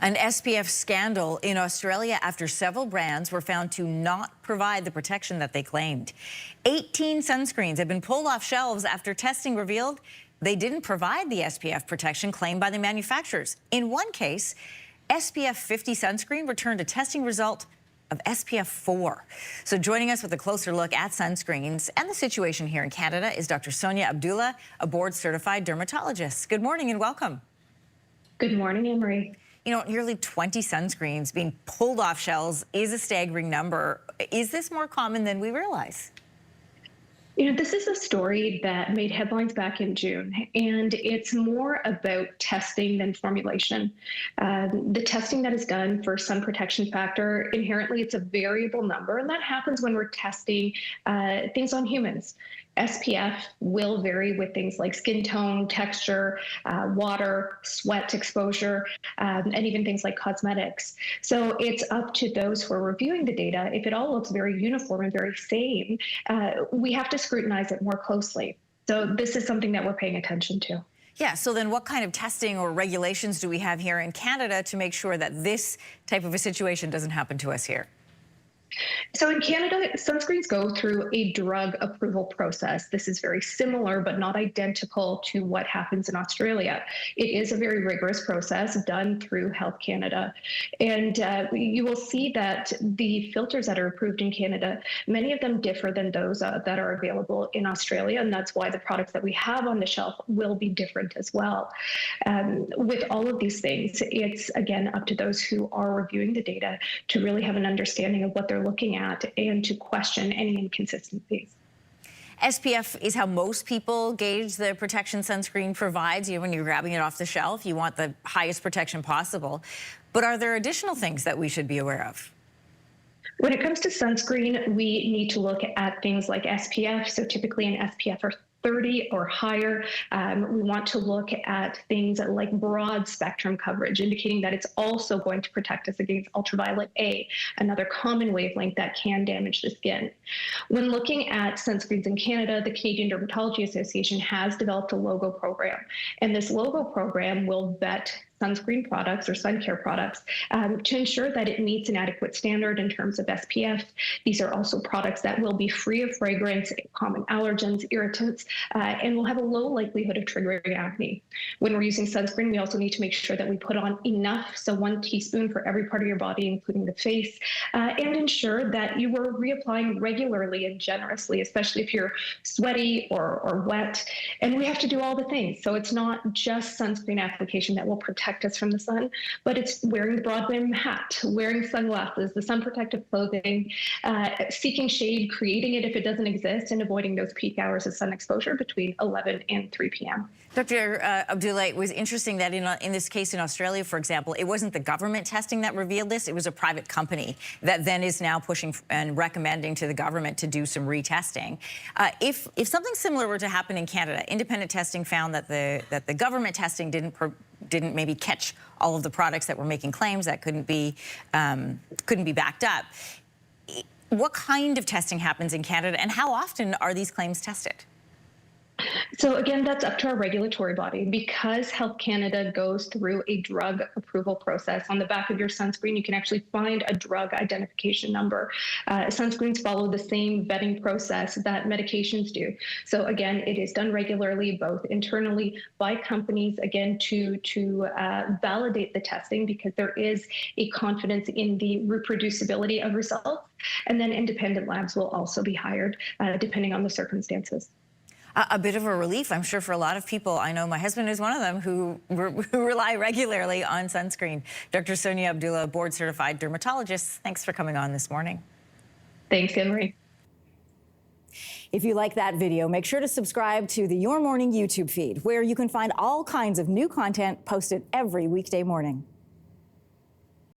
An SPF scandal in Australia after several brands were found to not provide the protection that they claimed. 18 sunscreens have been pulled off shelves after testing revealed they didn't provide the SPF protection claimed by the manufacturers. In one case, SPF 50 sunscreen returned a testing result of SPF 4. So joining us with a closer look at sunscreens and the situation here in Canada is Dr. Sonia Abdullah, a board-certified dermatologist. Good morning and welcome. Good morning, Anne-Marie. You know, nearly 20 sunscreens being pulled off shelves is a staggering number. Is this more common than we realize? You know, this is a story that made headlines back in June, and it's more about testing than formulation. The testing that is done for sun protection factor, inherently, it's a variable number, and that happens when we're testing things on humans. SPF will vary with things like skin tone, texture, water, sweat exposure, and even things like cosmetics. So it's up to those who are reviewing the data. If it all looks very uniform and very same, we have to scrutinize it more closely. So this is something that we're paying attention to. Yeah, so then what kind of testing or regulations do we have here in Canada to make sure that this type of a situation doesn't happen to us here? So in Canada, sunscreens go through a drug approval process. This is very similar, but not identical to what happens in Australia. It is a very rigorous process done through Health Canada. And you will see that the filters that are approved in Canada, many of them differ than those that are available in Australia. And that's why the products that we have on the shelf will be different as well. With all of these things, it's, again, up to those who are reviewing the data to really have an understanding of what they're looking at and to question any inconsistencies. SPF is how most people gauge the protection sunscreen provides. You know, when you're grabbing it off the shelf, you want the highest protection possible. But are there additional things that we should be aware of? When it comes to sunscreen, we need to look at things like SPF. So typically an SPF 30 or higher. We want to look at things like broad spectrum coverage, indicating that it's also going to protect us against ultraviolet A, another common wavelength that can damage the skin. When looking at sunscreens in Canada, the Canadian Dermatology Association has developed a logo program, and this logo program will vet sunscreen products or sun care products to ensure that it meets an adequate standard in terms of SPF. These are also products that will be free of fragrance, common allergens, irritants, and will have a low likelihood of triggering acne. When we're using sunscreen, we also need to make sure that we put on enough, so 1 teaspoon for every part of your body, including the face, and ensure that you are reapplying regularly and generously, especially if you're sweaty or wet. And we have to do all the things. So it's not just sunscreen application that will protect us from the sun, but it's wearing the broad brim hat, wearing sunglasses, the sun protective clothing, seeking shade, creating it if it doesn't exist, and avoiding those peak hours of sun exposure between 11 and 3 p.m. Dr. Abdullah, it was interesting that in this case in Australia, for example, it wasn't the government testing that revealed this. It was a private company that then is now pushing and recommending to the government to do some retesting. If something similar were to happen in Canada, independent testing found that the government testing didn't maybe catch all of the products that were making claims that couldn't be backed up. What kind of testing happens in Canada, and how often are these claims tested? So again, that's up to our regulatory body. Because Health Canada goes through a drug approval process, on the back of your sunscreen, you can actually find a drug identification number. Sunscreens follow the same vetting process that medications do. So again, it is done regularly, both internally by companies, again, to validate the testing, because there is a confidence in the reproducibility of results. And then independent labs will also be hired, depending on the circumstances. A bit of a relief, I'm sure, for a lot of people. I know my husband is one of them who rely regularly on sunscreen. Dr. Sonia Abdullah, board-certified dermatologist, thanks for coming on this morning. Thanks, Anne-Marie. If you like that video, make sure to subscribe to the Your Morning YouTube feed, where you can find all kinds of new content posted every weekday morning.